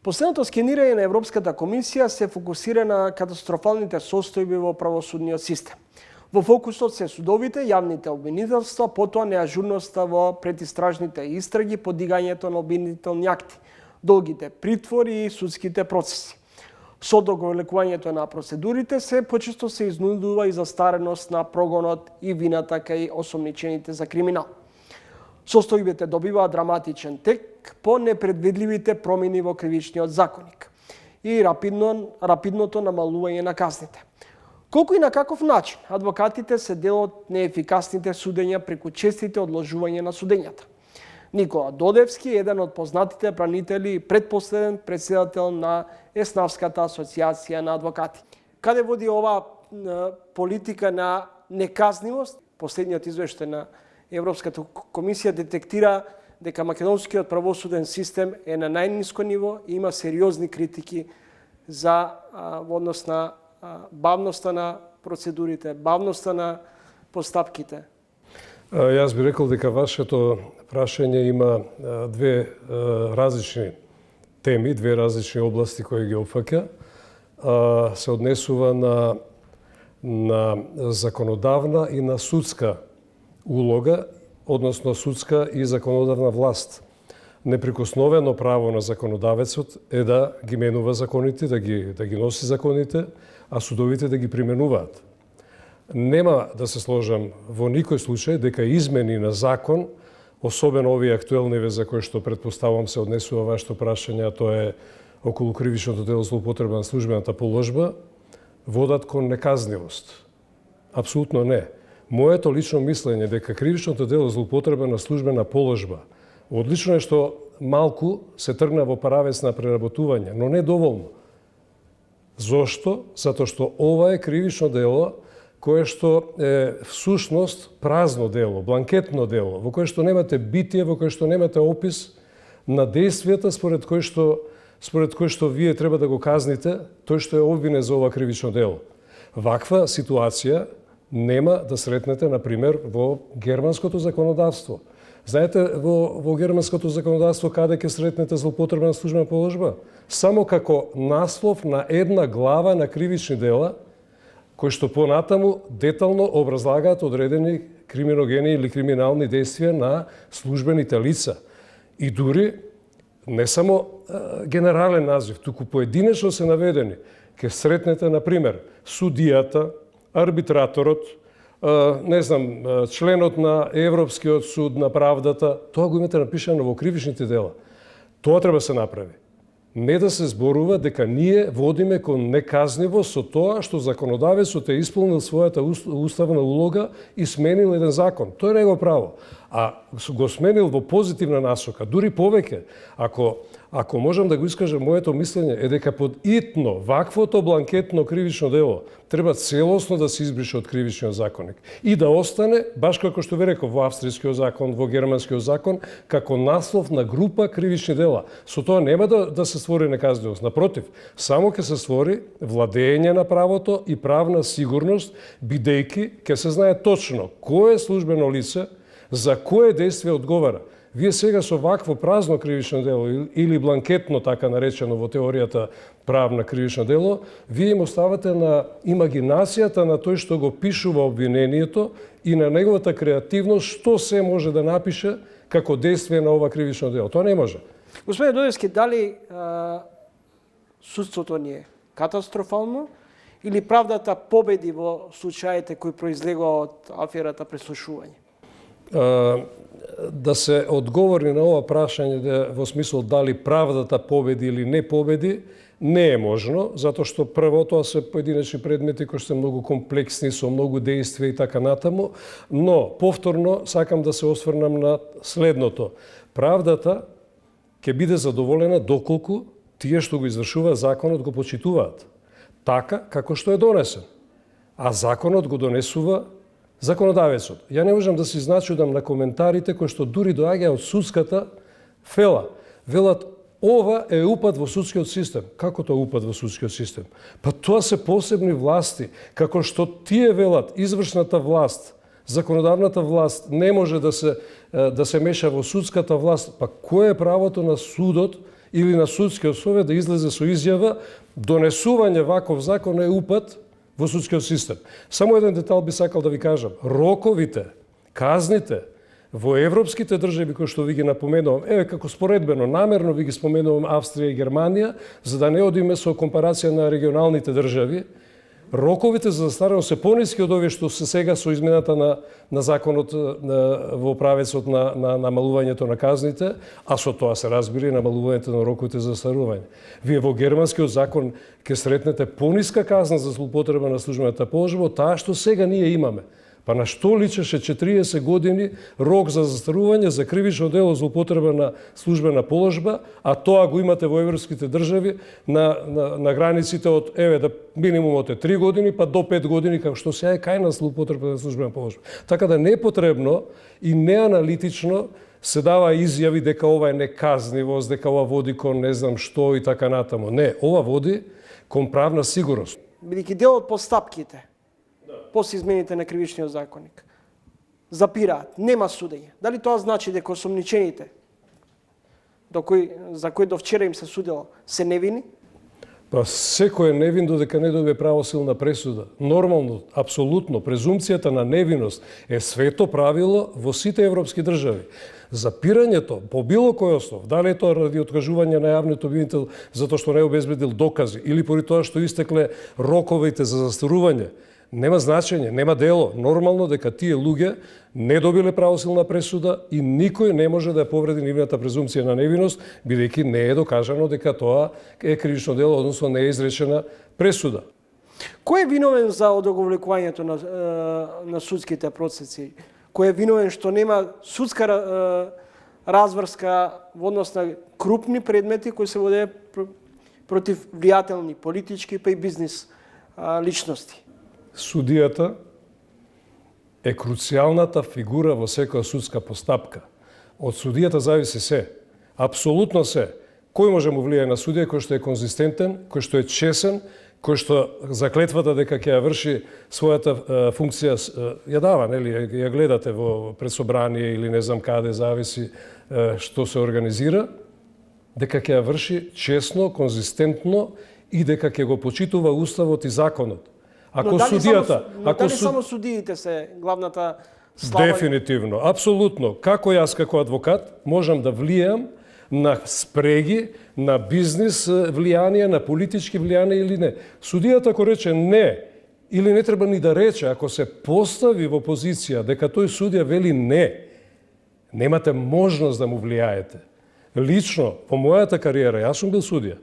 Последното скенирање на Европската комисија се фокусира на катастрофалните состојби во правосудниот систем. Во фокусот се судовите, јавните обвинителства, потоа неажурноста во предистражните истраги, подигањето на обвинителни акти, долгите притвори и судските процеси. Со доголекувањето на процедурите се почесто се изнудува и застареност на прогонот и вината кај осомничените за криминал. Состојбите добиваат драматичен тек по непредвидливите промени во кривичниот законник и рапидното намалување на казните. Колку и на каков начин адвокатите се дел од неефикасните судења преку честите одложување на судењата. Никола Додевски е еден од познатите бранители и предпоследен председател на Еснавската асоциација на адвокати. Каде води оваа политика на неказнивост? Последниот извештај на Европската комисија детектира дека македонскиот правосуден систем е на најниско ниво и има сериозни критики за во однос на бавноста на процедурите, бавноста на постапките. Јас би рекол дека вашето прашање има две различни теми, две различни области кои ги опфаќа. Се однесува на законодавна и на судска улога, односно судска и законодавна власт. Неприкосновено право на законодавецот е да ги менува законите, да ги носи законите, а судовите да ги применуваат. Нема да се сложам во никој случај дека измени на закон, особено овие актуелни за кои што предпоставам се однесува вашето прашање, а тоа е околу кривичното дело злоупотреба на службената положба, водат кон неказнивост. Апсолутно не. Моето лично мислење дека кривичното дело злоупотреба на службена положба одлично е што малку се тргна во правец на преработување, но не доволно. Зошто? Затоа што ова е кривично дело кое што е всушност празно дело, бланкетно дело, во кое што немате битие, во кое што немате опис на действијата според кој што вие треба да го казните тој што е обвинет за ова кривично дело. Ваква ситуација нема да сретнете, например, во германското законодавство. Знаете, во германското законодавство каде ќе сретнете злоупотреба на службена положба? Само како наслов на една глава на кривични дела, кои што понатаму детално образлагаат одредени криминогени или криминални действија на службените лица. И дури не само генерален назив, туку поединечно се наведени. Ке сретнете, например, судијата, арбитраторот, членот на Европскиот суд на правдата, тоа го имате напишано во кривичните дела. Тоа треба се направи. Не да се зборува дека ние водиме кон неказнивост со тоа што законодавецот е исполнил својата уставна улога и сменил еден закон. Тој не го право. А го сменил во позитивна насока, дури повеќе. Ако можам да го искажам, моето мислење е дека под итно ваквото бланкетно кривично дело треба целосно да се избрише од кривичниот законник и да остане, баш како што ви реков, во австријскиот закон, во германскиот закон, како наслов на група кривични дела. Со тоа нема да се створи неказнивост. Напротив, само ќе се створи владење на правото и правна сигурност, бидејќи ќе се знае точно кој е службено лице, за кое действие одговара. Вие сега со вакво празно кривично дело или бланкетно, така наречено во теоријата правна кривично дело, вие им оставате на имагинацијата на тој што го пишува обвинението и на неговата креативност што се може да напише како действие на ова кривично дело. Тоа не може. Господине Додевски, дали судството ни е катастрофално или правдата победи во случаите кои произлегува од аферата преслушување? Да се одговори на ова прашање во смисол дали правдата победи или не победи, не е можно, затоа што прво тоа се поединечни предмети кои се многу комплексни, со многу действија и така натаму, но повторно сакам да се осврнам на следното. Правдата ќе биде задоволена доколку тие што го извршува законот го почитуваат, така како што е донесен. А законот го донесува законодавецот. Ја не можам да се изначудам на коментарите кои што дури доаѓаат од судската фела. Велат, ова е упад во судскиот систем. Како тоа упад во судскиот систем? Па тоа се посебни власти. Како што тие велат, извршната власт, законодавната власт не може да се меша во судската власт, па кое е правото на судот или на судскиот совет да излезе со изјава донесување ваков закон е упад во судскиот систем. Само еден детал би сакал да ви кажам. Роковите, казните во европските држави кои што ви ги напоменувам, еве како споредбено, намерно ви ги споменувам Австрија и Германија, за да не одиме со компарација на регионалните држави, роковите за застареност се пониски од овие што се сега со измената на законот во правецот на намалувањето на казните, а со тоа се разбира и намалувањето на роковите за застарување. Вие во германскиот закон ќе сретнете пониска казна за злоупотреба на службената положба од таа што сега ние имаме. Па на што личеше 40 години рок за застарување за кривично дело злоупотреба на службена положба, а тоа го имате во европските држави на границите од да минимумот е 3 години па до 5 години, како што сега е кај на злоупотреба на службена положба. Така да непотребно и неаналитично се дава изјави дека ова е неказнивост, дека ова води кон не знам што и така натаму. Не, ова води кон правна сигурност. Бидејќи дел од постапките после измените на кривичниот законник запираат, нема судење. Дали тоа значи дека осомничените за кои до вчера им се судило се невини? Па секој е невин додека не добие правосилна пресуда. Нормално, апсолутно, презумцијата на невиност е свето правило во сите европски држави. Запирањето по било кој основ, дали е тоа ради откажување на јавниот обвинител затоа што не обезбедил докази или поради тоа што истекле роковите за застарување, нема значење, нема дело. Нормално дека тие луѓе не добиле правосилна пресуда и никој не може да ја повреди нивната презумција на невиност, бидејќи не е докажано дека тоа е кривично дело, односно не е изречена пресуда. Кој е виновен за одоговлекувањето на судските процеси? Кој е виновен што нема судска разврска во однос на крупни предмети кои се воде против влијателни политички па и бизнис личности? Судијата е круцијалната фигура во секоја судска постапка. Од судијата зависи се, апсолутно се. Кој може му влијае на судија кој што е конзистентен, кој што е чесен, кој што заклетвата дека ќе ја врши својата функција ја дава, нели, ја гледате во предсобрание или не знам каде, зависи што се организира, дека ќе ја врши чесно, конзистентно и дека ќе го почитува уставот и законот. Ако судијата, само судиите се главната слаба? Дефинитивно, апсолутно. Како јас како адвокат можам да влијам на спреги, на бизнис влијание, на политички влијание или не. Судијата ако рече не, или не треба ни да рече, ако се постави во позиција дека тој судија вели не, немате можност да му влијаете. Лично, во мојата кариера, јас сум бил судија,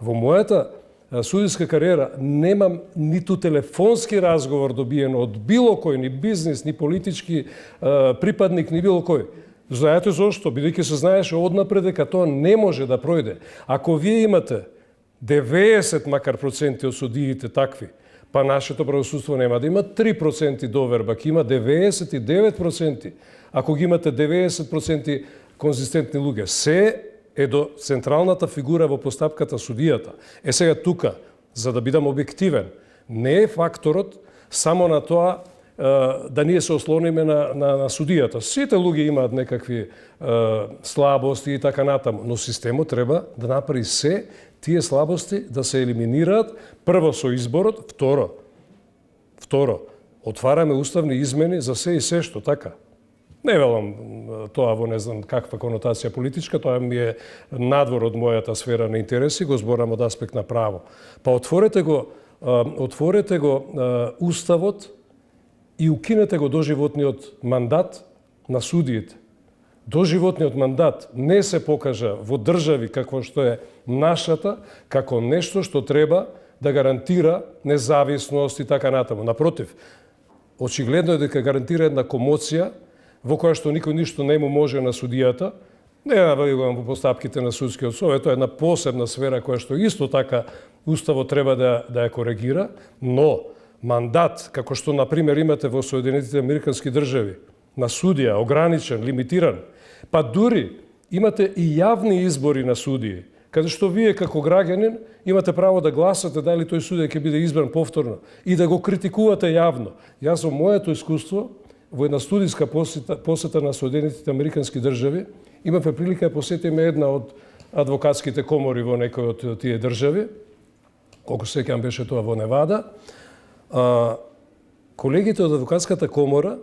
во мојата судиска кариера немам ниту телефонски разговор добиен од било кој, ни бизнис, ни политички припадник, ни било кој. Знаете зошто? Бидејќи се знаеше однапред дека тоа не може да пројде. Ако вие имате 90 макар проценти од судиите такви, па нашето правосудство нема да има 3% доверба, ќе има 99%. Ако ги имате 90% конзистентни луѓе, се е до централната фигура во постапката судијата. Сега тука, за да бидам објективен, не е факторот само на тоа да ние се ослониме на судијата. Сите луѓе имаат некакви слабости и така натаму, но системот треба да направи се тие слабости да се елиминираат, прво со изборот, второ, отвараме уставни измени за се и се што така. Не велам тоа во не знам каква конотација политичка, тоа ми е надвор од мојата сфера на интереси, го зборам од аспект на право. Па отворете го уставот и укинете го доживотниот мандат на судиите. Доживотниот мандат не се покажа во држави како што е нашата, како нешто што треба да гарантира независност и така натаму. Напротив, очигледно е дека гарантира една комоција во која што никој ништо не му може на судијата, не навалувам во постапките на судскиот совет, тоа е една посебна сфера која што исто така уставот треба да ја коригира, но мандат, како што например имате во Соединетите Американски држави, на судија, ограничен, лимитиран, па дури имате и јавни избори на судии, каде што вие како граѓанин имате право да гласате дали тој судија ќе биде избран повторно и да го критикувате јавно. Јас во моето искуство во една студиска посета на Соединетите Американски држави, имавме прилика да посетиме една од адвокатските комори во некои од тие држави, колку се сеќавам беше тоа во Невада, колегите од адвокатската комора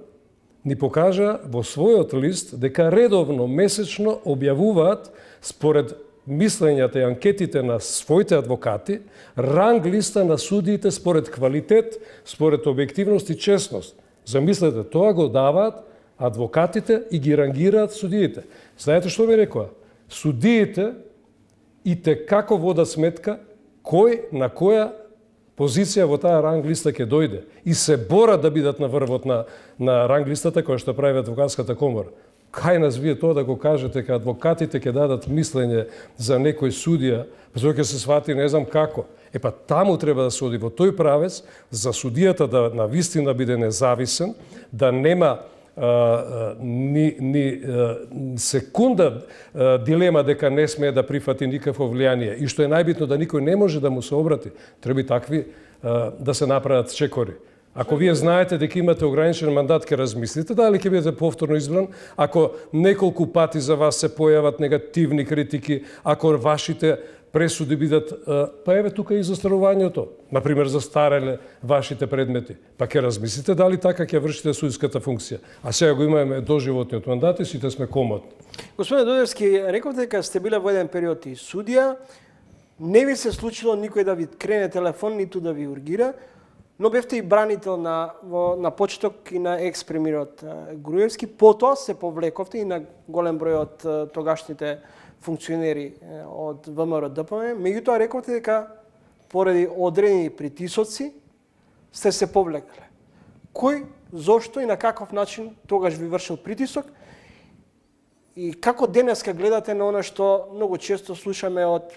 ни покажа во својот лист дека редовно, месечно објавуваат според мислењата и анкетите на своите адвокати, ранг листа на судиите според квалитет, според објективност и честност. Замислете, тоа го даваат адвокатите и ги рангираат судиите. Знаете што ми рекоа? Судиите и те како водат сметка кој на која позиција во таа ранг листа ќе дојде и се борат да бидат на врвот на ранг листата која што прави адвокатската комора. Кај нас вие тоа да го кажете дека адвокатите ќе дадат мислење за некој судија, па тоа ќе се свати не знам како. Епа таму треба да се оди во тој правец за судијата да навистина биде независен, да нема ни секунда дилема дека не смее да прифати никакво влијание и што е најбитно да никој не може да му се обрати, треба такви да се направат чекори. Ако вие знаете дека имате ограничен мандат, ќе размислите дали ќе бидете повторно избран, ако неколку пати за вас се појават негативни критики, ако вашите пресуди бидат, па еве тука и застарувањето, например застареле вашите предмети, па ќе размислите дали така ќе вршите судиската функција. А сега го имаме доживотниот мандат и сите сме комотни. Господине Дојдовски, рековте дека сте биле во еден период и судија, не ви се случило никој да ви крене телефон, ниту да ви ургира, но бевте и бранител на почеток и на екс-премиерот Груевски, потоа се повлековте и на голем број од тогашните функционери од ВМРО ДПМ, меѓутоа рековте дека поради одредени притисоци сте се повлекле. Кој, зошто и на каков начин тогаш ви вршил притисок и како денеска гледате на она што многу често слушаме од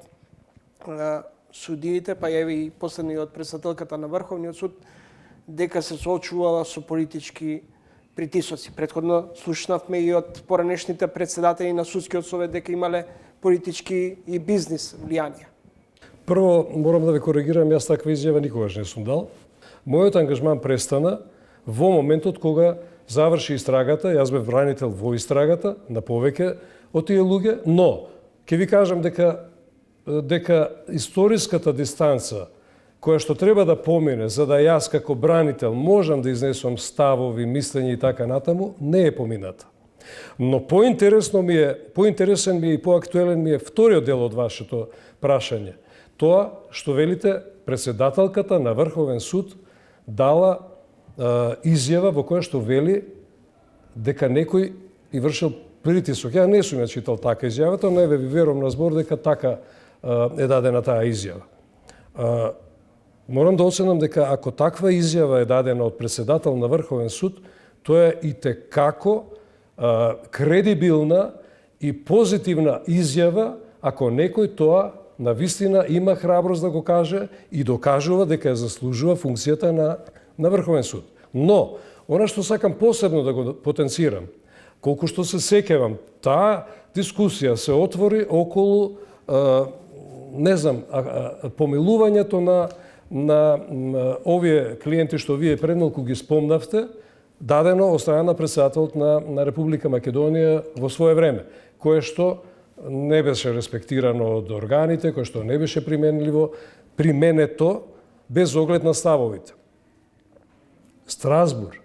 судиите, па еве и последниот председателката на Врховниот суд, дека се соочувала со политички притисоци. Претходно слушнавме и од поранешните председатели на судскиот совет дека имале политички и бизнис влијанија. Прво, морам да ве коригирам, јас таква изјава никогаш не сум дал. Мојот ангажман престана во моментот кога заврши истрагата, јас бев бранител во истрагата на повеќе од тие луѓе, но ќе ви кажам дека историската дистанца која што треба да помине за да јас како бранител можам да изнесувам ставови, мислења и така натаму, не е помината. Но поинтересен ми е и поактуелен ми е вториот дел од вашето прашање. Тоа што велите председателката на Врховен суд дала изјава во која што вели дека некој и вршил притисок. Ја не сум ја читал така изјавата, но еве ви верувам на збор дека така е дадена таа изјава. Морам да оценам дека ако таква изјава е дадена од председател на Врховен суд, тоа е и текако кредибилна и позитивна изјава ако некој тоа навистина има храброст да го каже и докажува дека ја заслужува функцијата на Врховен суд. Но, она што сакам посебно да го потенцирам, колку што се сеќавам, таа дискусија се отвори околу помилувањето на овие клиенти што вие предмалку ги спомнавте, дадено од страна на председателот на Република Македонија во свое време, кое што не беше респектирано од органите, кое што не беше применето без оглед на ставовите. Страсбур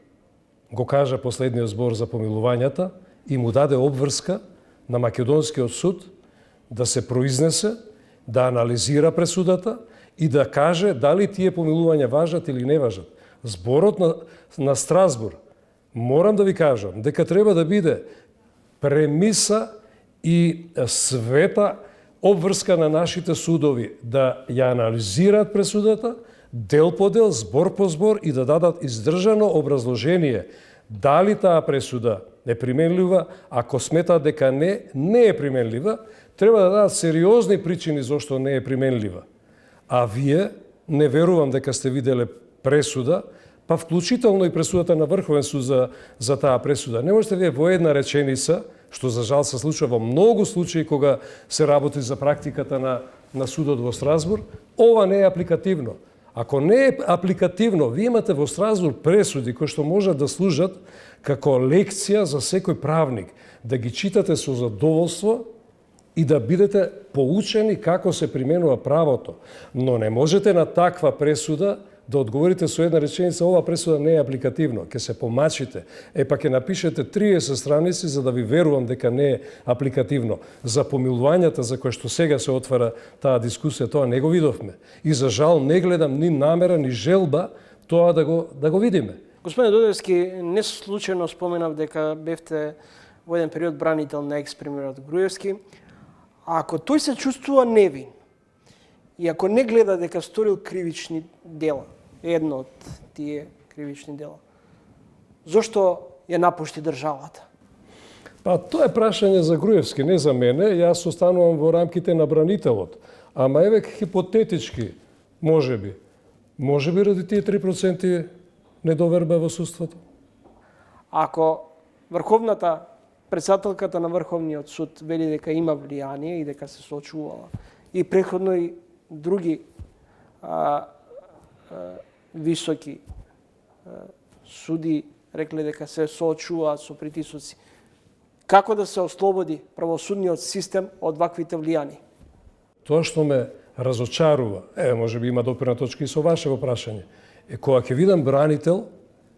го кажа последниот збор за помилувањата и му даде обврска на Македонскиот суд да се произнесе, да анализира пресудата и да каже дали тие помилувања важат или не важат. Зборот на Страсбур, морам да ви кажам, дека треба да биде премиса и света обврска на нашите судови да ја анализираат пресудата, дел по дел, збор по збор и да дадат издржано образложение дали таа пресуда е применлива, ако сметаат дека не е применлива, треба да дадат сериозни причини зашто не е применлива. А вие не верувам дека сте виделе пресуда, па вклучително и пресудата на Врховен суд за таа пресуда. Не можете вие во една реченица, што за жал се случува во многу случаи кога се работи за практиката на судот во Страсбур, ова не е апликативно. Ако не е апликативно, вие имате во Страсбур пресуди кои што можат да служат како лекција за секој правник, да ги читате со задоволство и да бидете поучени како се применува правото. Но не можете на таква пресуда да одговорите со една реченица, ова пресуда не е апликативно, ќе се помачите, па ќе напишете 30 страници за да ви верувам дека не е апликативно. За помилувањата за кои што сега се отвара таа дискусија, тоа не го видовме. И за жал не гледам ни намера, ни желба тоа да го видиме. Господине Додевски, не случајно споменав дека бевте во еден период бранител на екс-премиерот Груевски. А ако тој се чувствува невин, и ако не гледа дека сторил кривични дела, едно од тие кривични дела, зошто ја напушти државата? Па тоа е прашање за Груевски, не за мене. Јас останувам во рамките на бранителот. Ама еве хипотетички, можеби ради тие 3% недоверба во судството. Ако председателката на Врховниот суд вели дека има влијание и дека се соочувала, и претходно и други високи суди рекле дека се соочуваат со притисоци, како да се ослободи правосудниот систем од ваквите влијани? Тоа што ме разочарува, можеби има допирна точка и со вашето прашање, кога ќе видам бранител,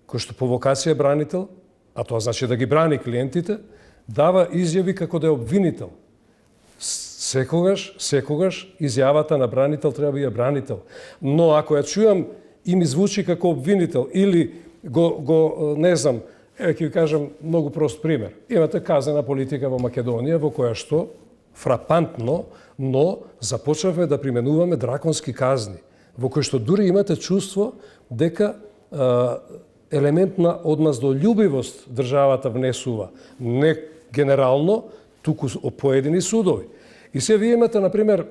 кој што по вокација е бранител, а тоа значи да ги брани клиентите, дава изјави како да е обвинител. Секогаш изјавата на бранител треба да е бранител. Но ако ја чујам и ми звучи како обвинител или не знам, ќе ви кажам многу прост пример. Имате казнена политика во Македонија во која што фрапантно, но започнавме да применуваме драконски казни, во кој што дури имате чувство дека елемент на одмаздолюбивост државата внесува, не генерално, туку поедини судови. И се вие имате, например,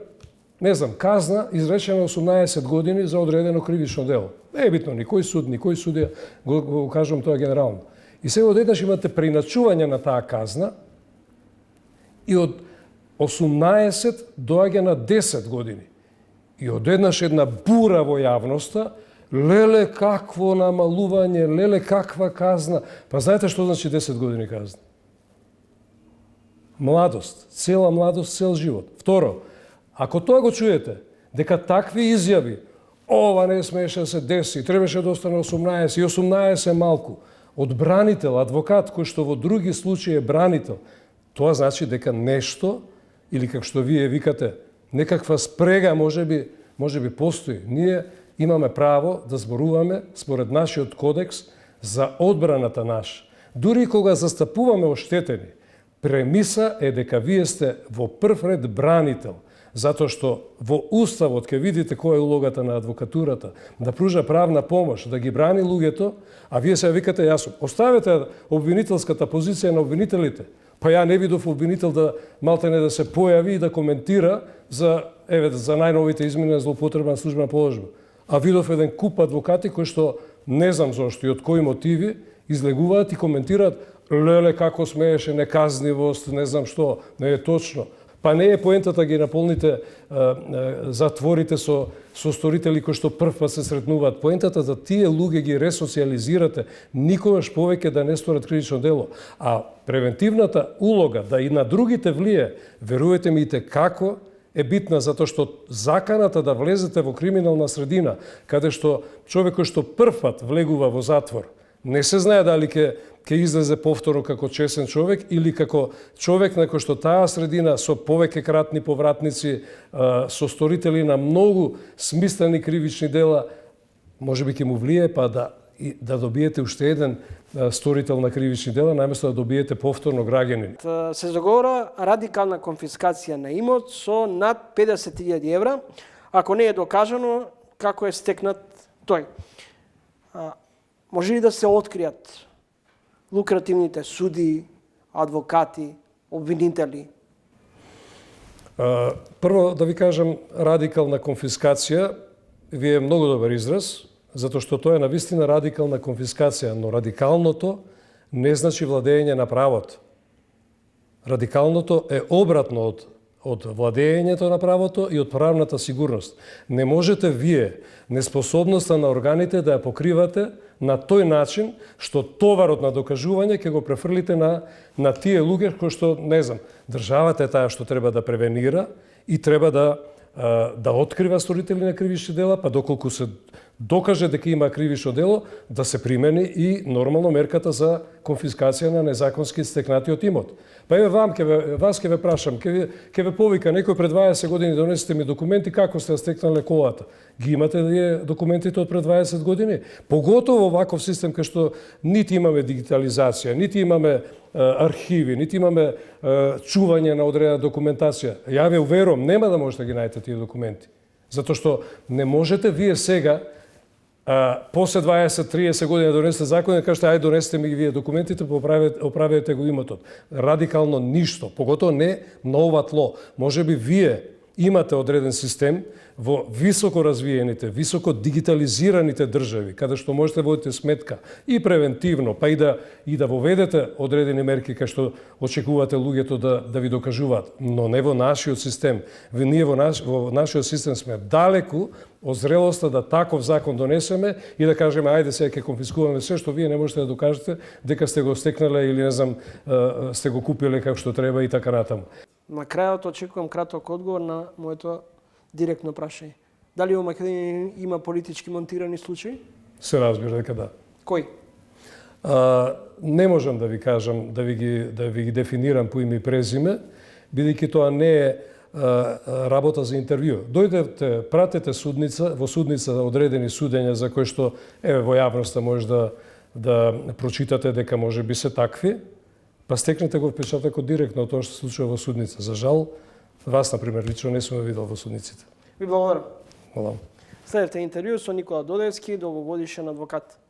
не знам, казна изречена 18 години за одредено кривично дело. Не е битно, никој суд, никој судија, го кажам тоа генерално. И сега одеднаш имате преиначување на таа казна и од 18 доаѓа на 10 години. И одеднаш една бура во јавноста, леле какво намалување, леле каква казна. Па знаете што значи 10 години казна? Младост, цела младост, цел живот. Второ, ако тоа го чуете, дека такви изјави, ова не смеше да се деси, требаше да остане 18 и 18 малку, од бранител, адвокат кој што во други случаи е бранител, тоа значи дека нешто, или како што вие викате, некаква спрега можеби постои. Ние имаме право да зборуваме според нашиот кодекс за одбраната наша. Дури кога застапуваме оштетени, премиса е дека вие сте во прв ред бранител, затоа што во Уставот ќе видите која е улогата на адвокатурата, да пружа правна помош, да ги брани луѓето, а вие се викате јасно. Оставете обвинителската позиција на обвинителите. Па ја не видов обвинител да малтене да се појави и да коментира за најновите измени на злоупотреба на службена положба. А видов еден куп адвокати кои што не знам зошто и од кои мотиви излегуваат и коментираат леле како смееше неказнивост, не знам што, не е точно. Па не е поентата ги наполните затворите со сторители кои што прв пат се сретнуваат. Поентата да тие луѓе ги ресоциализирате, никогаш повеќе да не сторат кривично дело. А превентивната улога да и на другите влие, верувате ми како е битна, затоа што заканата да влезете во криминална средина, каде што човекот што прв пат влегува во затвор, не се знае дали ќе излезе повторно како чесен човек или како човек на кој што таа средина со повеќе кратни повратници, со сторители на многу смислени кривични дела, можеби ќе му влие па да добиете уште еден сторител на кривични дела, наместо да добиете повторно граѓанин. Се заговора радикална конфискација на имот со над 50.000 евра, ако не е докажано како е стекнат тој. Може ли да се откријат лукративните суди, адвокати, обвинители? Прво да ви кажам, радикална конфискација ви е многу добар израз, затоа што тоа е навистина радикална конфискација, но радикалното не значи владење на правото. Радикалното е обратно од од владењето на правото и од правната сигурност. Не можете вие неспособноста на органите да ја покривате на тој начин што товарот на докажување ќе го префрлите на тие луѓе кои што, не знам, државата е таа што треба да превенира и треба да открива сторители на кривични дела, па доколку се докаже дека има кривично дело, да се примени и нормално мерката за конфискација на незаконски стекнатиот имот. Па еве вас ќе ве прашам, ќе ве повика некој пред 20 години донесете ми документи како сте ја стекнале колата. Ги имате вие документите од пред 20 години? Поготово ваков систем кај што нити имаме дигитализација, нити имаме архиви, нити имаме чување на одредена документација. Ја ве уверувам, нема да можете да ги најдете тие документи. Затоа што не можете вие сега после 20-30 години донесете закон и кажете ајде донесете ми ги вие документите, оправете го имотот. Радикално ништо, поготово не на ова тло. Може би вие имате одреден систем во високо развиените, високо дигитализираните држави, каде што можете да водите сметка и превентивно, па и да воведете одредени мерки кај што очекувате луѓето да ви докажуваат, но не во нашиот систем. Ние во нашиот систем сме далеку од зрелоста да таков закон донесеме и да кажеме ајде сега ќе конфискуваме се што вие не можете да докажете дека сте го стекнале или не знам сте го купиле како што треба и така натаму. На крајот очекувам краток одговор на моето директно прашање. Дали во Македонија има политички монтирани случаи? Се разбира дека да. Кој? Не можам да ви кажам, да ви ги дефинирам по име и презиме, бидејќи тоа не е работа за интервју. Дојдете, пратете во судница одредени судења за кои што во јавноста може да прочитате дека може би се такви, па стекнете го впечатокот директно од тоа што се случува во судница. За жал, вас, например, лично не сум видел во судниците. Ви благодарам. Hvala. Следете интервју со Никола Додевски, долгогодишен адвокат.